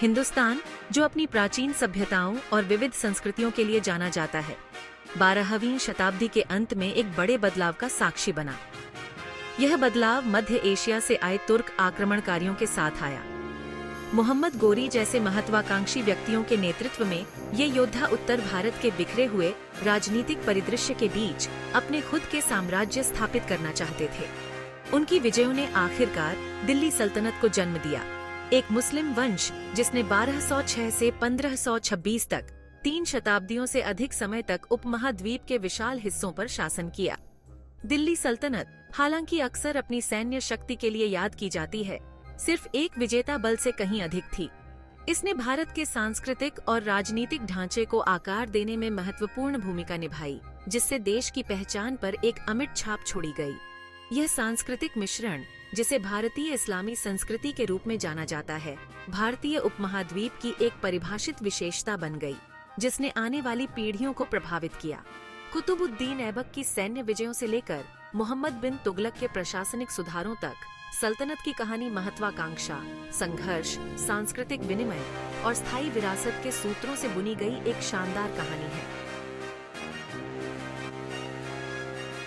हिंदुस्तान, जो अपनी प्राचीन सभ्यताओं और विविध संस्कृतियों के लिए जाना जाता है, 12वीं शताब्दी के अंत में एक बड़े बदलाव का साक्षी बना। यह बदलाव मध्य एशिया से आए तुर्क आक्रमणकारियों के साथ आया। मोहम्मद गोरी जैसे महत्वाकांक्षी व्यक्तियों के नेतृत्व में ये योद्धा उत्तर भारत के बिखरे हुए राजनीतिक परिदृश्य के बीच अपने खुद के साम्राज्य स्थापित करना चाहते थे। उनकी विजयों ने आखिरकार दिल्ली सल्तनत को जन्म दिया, एक मुस्लिम वंश जिसने 1206 से 1526 तक 3 शताब्दियों से अधिक समय तक उपमहाद्वीप के विशाल हिस्सों पर शासन किया। दिल्ली सल्तनत, हालांकि अक्सर अपनी सैन्य शक्ति के लिए याद की जाती है, सिर्फ एक विजेता बल से कहीं अधिक थी। इसने भारत के सांस्कृतिक और राजनीतिक ढांचे को आकार देने में महत्वपूर्ण भूमिका निभाई, जिससे देश की पहचान पर एक अमिट छाप छोड़ी गई। यह सांस्कृतिक मिश्रण, जिसे भारतीय इस्लामी संस्कृति के रूप में जाना जाता है, भारतीय उपमहाद्वीप की एक परिभाषित विशेषता बन गई, जिसने आने वाली पीढ़ियों को प्रभावित किया। कुतुबुद्दीन ऐबक की सैन्य विजयों से लेकर मोहम्मद बिन तुगलक के प्रशासनिक सुधारों तक, सल्तनत की कहानी महत्वाकांक्षा, संघर्ष, सांस्कृतिक विनिमय और स्थायी विरासत के सूत्रों से बुनी गई एक शानदार कहानी है।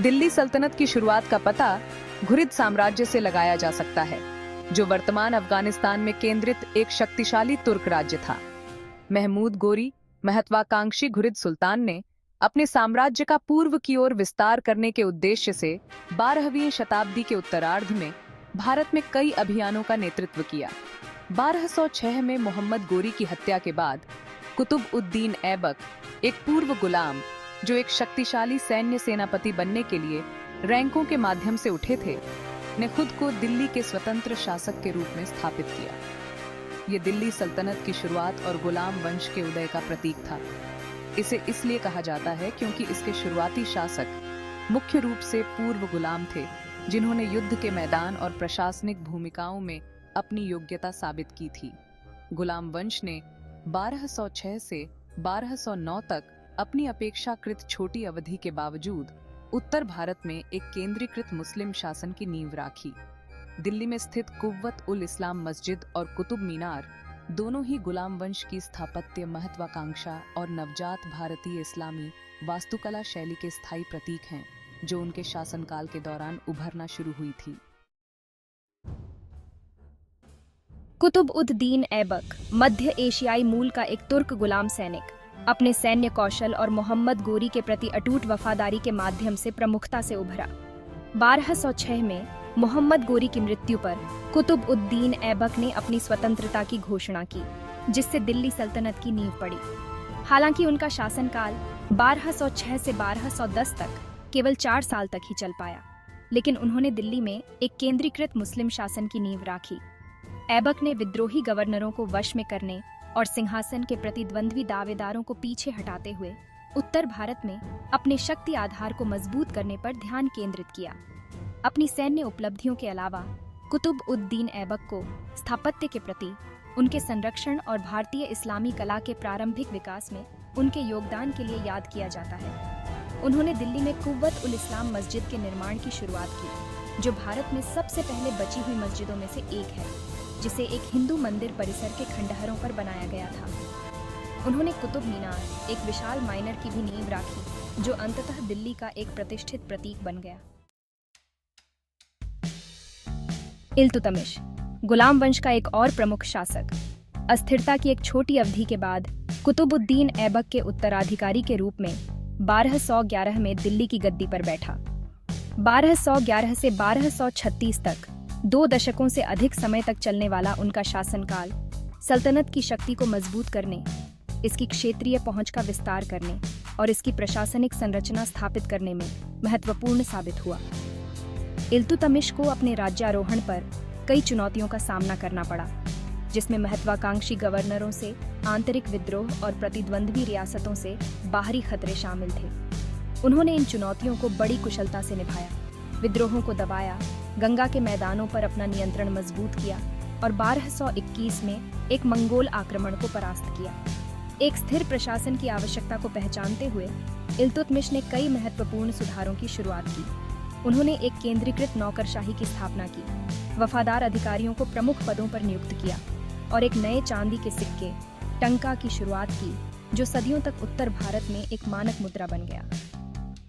दिल्ली सल्तनत की शुरुआत का पता घुरिद साम्राज्य से लगाया जा सकता है, जो वर्तमान अफगानिस्तान में केंद्रित एक शक्तिशाली तुर्क राज्य था। महमूद गोरी, महत्वाकांक्षी घुरिद सुल्तान ने अपने साम्राज्य का पूर्व की ओर विस्तार करने के उद्देश्य से 12वीं शताब्दी के उत्तरार्ध में भारत में कई अभियानों का नेतृत्व किया। 1206 में मोहम्मद गोरी की हत्या के बाद कुतुब-उद-दीन ऐबक, एक पूर्व गुलाम जो एक शक्तिशाली सैन्य सेनापति बनने के लिए रैंकों के माध्यम से उठे थे, ने खुद को दिल्ली के स्वतंत्र शासक के रूप में स्थापित किया। ये दिल्ली सल्तनत की शुरुआत और गुलाम वंश के उदय का प्रतीक था। इसे इसलिए कहा जाता है क्योंकि इसके शुरुआती शासक मुख्य रूप से पूर्व गुलाम थे, जिन्होंने युद्ध के मैदान और प्रशासनिक भूमिकाओं में अपनी योग्यता साबित की थी। गुलाम वंश ने 1206 से 1209 तक अपनी अपेक्षाकृत छोटी अवधि के बावजूद उत्तर भारत में एक केंद्रीकृत मुस्लिम शासन की नींव राखी। दिल्ली में स्थित कुव्वत उल इस्लाम मस्जिद और कुतुब मीनार दोनों ही गुलाम वंश की स्थापत्य महत्वाकांक्षा और नवजात भारतीय इस्लामी वास्तुकला शैली के स्थायी प्रतीक हैं, जो उनके शासनकाल के दौरान उभरना शुरू हुई थी। कुतुब-उद-दीन ऐबक मध्य एशियाई मूल का एक तुर्क गुलाम सैनिक, अपने सैन्य कौशल और मोहम्मद गोरी के प्रति अटूट वफादारी के माध्यम से प्रमुखता से उभरा। 1206 में मोहम्मद गोरी की मृत्यु पर कुतुब-उद-दीन ऐबक ने अपनी स्वतंत्रता की घोषणा की, जिससे दिल्ली सल्तनत की नींव पड़ी। हालांकि उनका शासनकाल 1206 से 1210 तक केवल 4 साल तक ही चल पाया, लेकिन उन्होंने दिल्ली में एक केंद्रीकृत मुस्लिम शासन की नींव राखी। ऐबक ने विद्रोही गवर्नरों को वश में करने और सिंहासन के प्रतिद्वंद्वी दावेदारों को पीछे हटाते हुए उत्तर भारत में अपने शक्ति आधार को मजबूत करने पर ध्यान केंद्रित किया। अपनी सैन्य उपलब्धियों के अलावा कुतुब-उद-दीन ऐबक को स्थापत्य के प्रति उनके संरक्षण और भारतीय इस्लामी कला के प्रारंभिक विकास में उनके योगदान के लिए याद किया जाता है। उन्होंने दिल्ली में कुव्वत उल इस्लाम मस्जिद के निर्माण की शुरुआत की, जो भारत में सबसे पहले बची हुई मस्जिदों में से एक है, जिसे एक हिंदू मंदिर परिसर के खंडहरों पर बनाया गया था। उन्होंने कुतुब मीनार, एक विशाल माइनर की भी नींव राखी, जो अंततः दिल्ली का एक प्रतिष्ठित प्रतीक बन गया। इल्तुतमिश, गुलाम वंश का एक और प्रमुख शासक, अस्थिरता की एक छोटी अवधि के बाद कुतुब-उद-दीन ऐबक के उत्तराधिकारी के रूप में 1211 में दिल्ली की गद्दी पर बैठा। 1211 से 1236 तक 2 दशकों से अधिक समय तक चलने वाला उनका शासनकाल सल्तनत की शक्ति को मजबूत करने, इसकी क्षेत्रीय पहुंच का विस्तार करने और इसकी प्रशासनिक संरचना स्थापित करने में महत्वपूर्ण साबित हुआ। इल्तुतमिश को अपने राज्यारोहण पर कई चुनौतियों का सामना करना पड़ा, जिसमें महत्वाकांक्षी गवर्नरों से आंतरिक विद्रोह और प्रतिद्वंद्वी रियासतों से बाहरी खतरे शामिल थे। उन्होंने इन चुनौतियों को बड़ी कुशलता से निभाया, विद्रोहों को दबाया, गंगा के मैदानों पर अपना नियंत्रण मजबूत किया और 1221 में एक मंगोल आक्रमण को परास्त किया। एक स्थिर प्रशासन की आवश्यकता को पहचानते हुए इल्तुतमिश ने कई महत्वपूर्ण सुधारों की शुरुआत की। उन्होंने एक केंद्रीकृत नौकरशाही की स्थापना की, वफादार अधिकारियों को प्रमुख पदों पर नियुक्त किया और एक नए चांदी के सिक्के टंका की शुरुआत की, जो सदियों तक उत्तर भारत में एक मानक मुद्रा बन गया।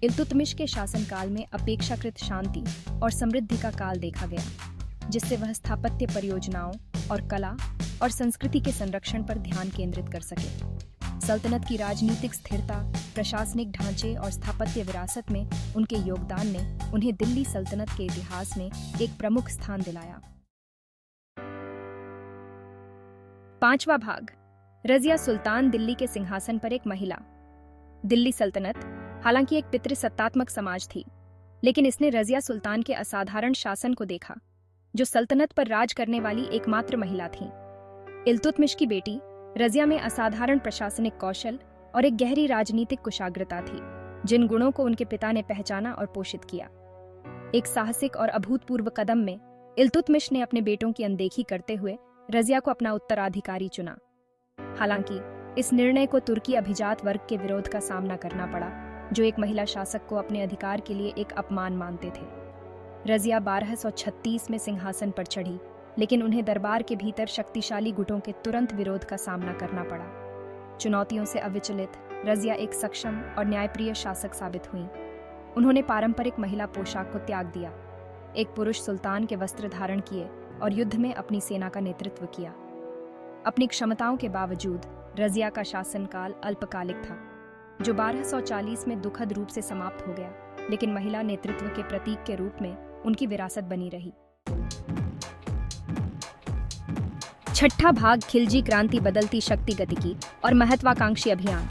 इल्तुतमिश के शासनकाल में अपेक्षाकृत शांति और समृद्धि का काल देखा गया, जिससे वह स्थापत्य परियोजनाओं और कला और संस्कृति के संरक्षण पर ध्यान केंद्रित कर सके। सल्तनत की राजनीतिक स्थिरता, प्रशासनिक ढांचे और स्थापत्य विरासत में उनके योगदान ने उन्हें दिल्ली सल्तनत के इतिहास में एक प्रमुख स्थान दिलाया। 5वां भाग, रजिया सुल्तान, दिल्ली के सिंहासन पर एक महिला। दिल्ली सल्तनत हालांकि एक पितृसत्तात्मक समाज थी, लेकिन इसने रजिया सुल्तान के असाधारण शासन को देखा, जो सल्तनत पर राज करने वाली एकमात्र महिला थी। इल्तुतमिश की बेटी रजिया में असाधारण प्रशासनिक कौशल और एक गहरी राजनीतिक कुशाग्रता थी, जिन गुणों को उनके पिता ने पहचाना और पोषित किया। एक साहसिक और अभूतपूर्व कदम में इल्तुतमिश ने अपने बेटों की अनदेखी करते हुए रजिया को अपना उत्तराधिकारी चुना। हालांकि इस निर्णय को तुर्की अभिजात वर्ग के विरोध का सामना करना पड़ा, जो एक महिला शासक को अपने अधिकार के लिए एक अपमान मानते थे। रजिया 1236 में सिंहासन पर चढ़ी, लेकिन उन्हें दरबार के भीतर शक्तिशाली गुटों के तुरंत विरोध का सामना करना पड़ा। चुनौतियों से अविचलित रजिया एक सक्षम और न्यायप्रिय शासक साबित हुई। उन्होंने पारंपरिक महिला पोशाक को त्याग दिया, एक पुरुष सुल्तान के वस्त्र धारण किए और युद्ध में अपनी सेना का नेतृत्व किया। अपनी क्षमताओं के बावजूद रजिया का शासनकाल अल्पकालिक था, जो 1240 में दुखद रूप से समाप्त हो गया, लेकिन महिला नेतृत्व के प्रतीक के रूप में उनकी विरासत बनी रही। 6ठा भाग, खिलजी क्रांति, बदलती शक्ति गतिकी और महत्वाकांक्षी अभियान।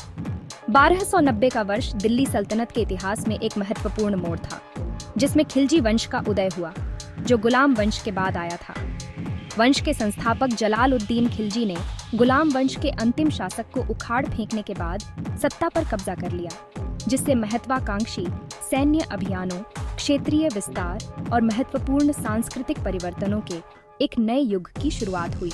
1290 का वर्ष दिल्ली सल्तनत के इतिहास में एक महत्वपूर्ण मोड़ था, जिसमें खिलजी वंश का उदय हुआ, जो गुलाम वंश के बाद आया था। वंश के संस्थापक जलालुद्दीन खिलजी ने गुलाम वंश के अंतिम शासक को उखाड़ फेंकने के बाद सत्ता पर कब्जा कर लिया, जिससे महत्वाकांक्षी सैन्य अभियानों, क्षेत्रीय विस्तार और महत्वपूर्ण सांस्कृतिक परिवर्तनों के एक नए युग की शुरुआत हुई।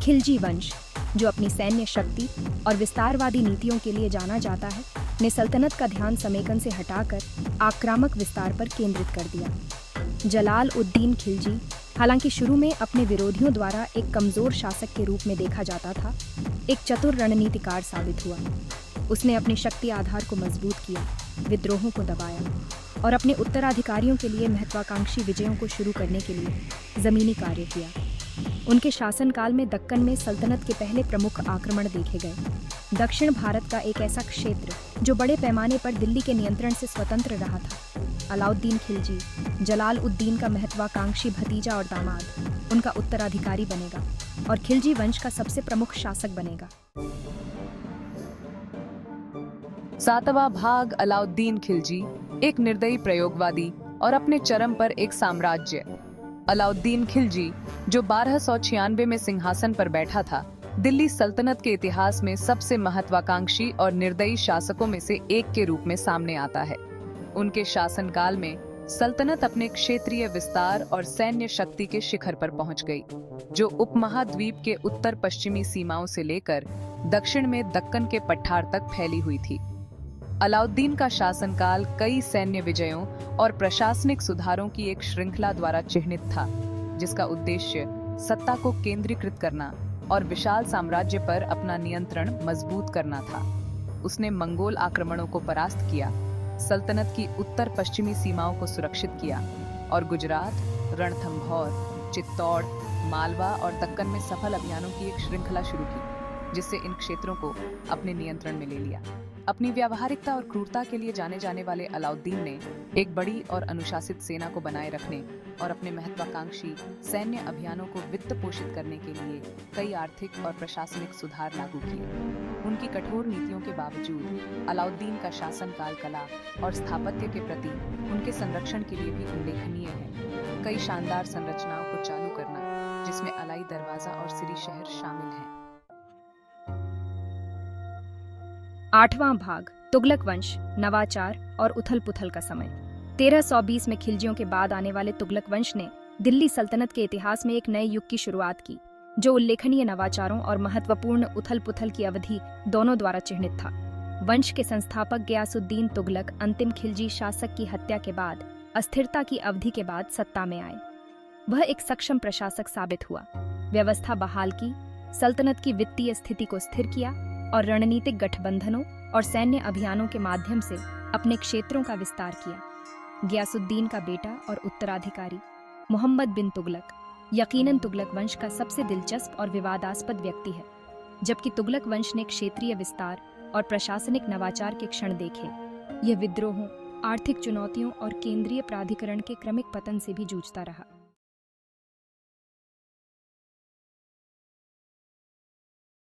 खिलजी वंश, जो अपनी सैन्य शक्ति और विस्तारवादी नीतियों के लिए जाना जाता है, ने सल्तनत का ध्यान समेकन से हटाकर आक्रामक विस्तार पर केंद्रित कर दिया। जलाल-उद-दीन खिलजी हालांकि शुरू में अपने विरोधियों द्वारा एक कमजोर शासक के रूप में देखा जाता था, एक चतुर रणनीतिकार साबित हुआ। उसने अपनी शक्ति आधार को मजबूत किया, विद्रोहों को दबाया और अपने उत्तराधिकारियों के लिए महत्वाकांक्षी विजयों को शुरू करने के लिए जमीनी कार्य किया। उनके शासनकाल में दक्कन में सल्तनत के पहले प्रमुख आक्रमण देखे गए। दक्षिण भारत का एक ऐसा क्षेत्र जो बड़े पैमाने पर दिल्ली के नियंत्रण से स्वतंत्र रहा था। अलाउद्दीन खिलजी, जलाल-उद-दीन का महत्वाकांक्षी भतीजा और दामाद, उनका उत्तराधिकारी बनेगा और खिलजी वंश का सबसे प्रमुख शासक बनेगा। 7वां भाग, अलाउद्दीन खिलजी, एक निर्दयी प्रयोगवादी और अपने चरम पर एक साम्राज्य। अलाउद्दीन खिलजी, जो 1296 में सिंहासन पर बैठा था, दिल्ली सल्तनत के इतिहास में सबसे महत्वाकांक्षी और निर्दयी शासकों में से एक के रूप में सामने आता है। उनके शासनकाल में सल्तनत अपने क्षेत्रीय विस्तार और सैन्य शक्ति के शिखर पर पहुंच गई, जो उपमहाद्वीप के उत्तर पश्चिमी सीमाओं से लेकर दक्षिण में दक्कन के पठार तक फैली हुई थी। अलाउद्दीन का शासनकाल कई सैन्य विजयों और प्रशासनिक सुधारों की एक श्रृंखला द्वारा चिह्नित था, जिसका उद्देश्य सत्ता को केंद्रीकृत करना और विशाल साम्राज्य पर अपना नियंत्रण मजबूत करना था। उसने मंगोल आक्रमणों को परास्त किया, सल्तनत की उत्तर पश्चिमी सीमाओं को सुरक्षित किया और गुजरात, रणथंभौर, चित्तौड़, मालवा और दक्कन में सफल अभियानों की एक श्रृंखला शुरू की, जिससे इन क्षेत्रों को अपने नियंत्रण में ले लिया। अपनी व्यावहारिकता और क्रूरता के लिए जाने जाने वाले अलाउद्दीन ने एक बड़ी और अनुशासित सेना को बनाए रखने और अपने महत्वाकांक्षी सैन्य अभियानों को वित्त पोषित करने के लिए कई आर्थिक और प्रशासनिक सुधार लागू किए। उनकी कठोर नीतियों के बावजूद अलाउद्दीन का शासनकाल कला और स्थापत्य के प्रति उनके संरक्षण के लिए भी उल्लेखनीय है। कई शानदार संरचनाओं को चालू करना, जिसमें अलाई दरवाजा और सिरी शहर शामिल हैं। 8वां भाग, तुगलक वंश, नवाचार और उथल-पुथल का समय। 1320 में खिलजियों के बाद आने वाले तुगलक वंश ने दिल्ली सल्तनत के इतिहास में एक नए युग की शुरुआत की, जो उल्लेखनीय नवाचारों और महत्वपूर्ण उथल-पुथल की अवधि दोनों द्वारा चिह्नित था। वंश के संस्थापक गयासुद्दीन तुगलक अंतिम खिलजी शासक की हत्या के बाद अस्थिरता की अवधि के बाद सत्ता में आए। वह एक सक्षम प्रशासक साबित हुआ, व्यवस्था बहाल की, सल्तनत की वित्तीय स्थिति को स्थिर किया और रणनीतिक गठबंधनों और सैन्य अभियानों के माध्यम से अपने क्षेत्रों का विस्तार किया। गियासुद्दीन का बेटा और उत्तराधिकारी मोहम्मद बिन तुगलक यकीनन तुगलक वंश का सबसे दिलचस्प और विवादास्पद व्यक्ति है। जबकि तुगलक वंश ने क्षेत्रीय विस्तार और प्रशासनिक नवाचार के क्षण देखे, यह विद्रोहों, आर्थिक चुनौतियों और केंद्रीय प्राधिकरण के क्रमिक पतन से भी जूझता रहा।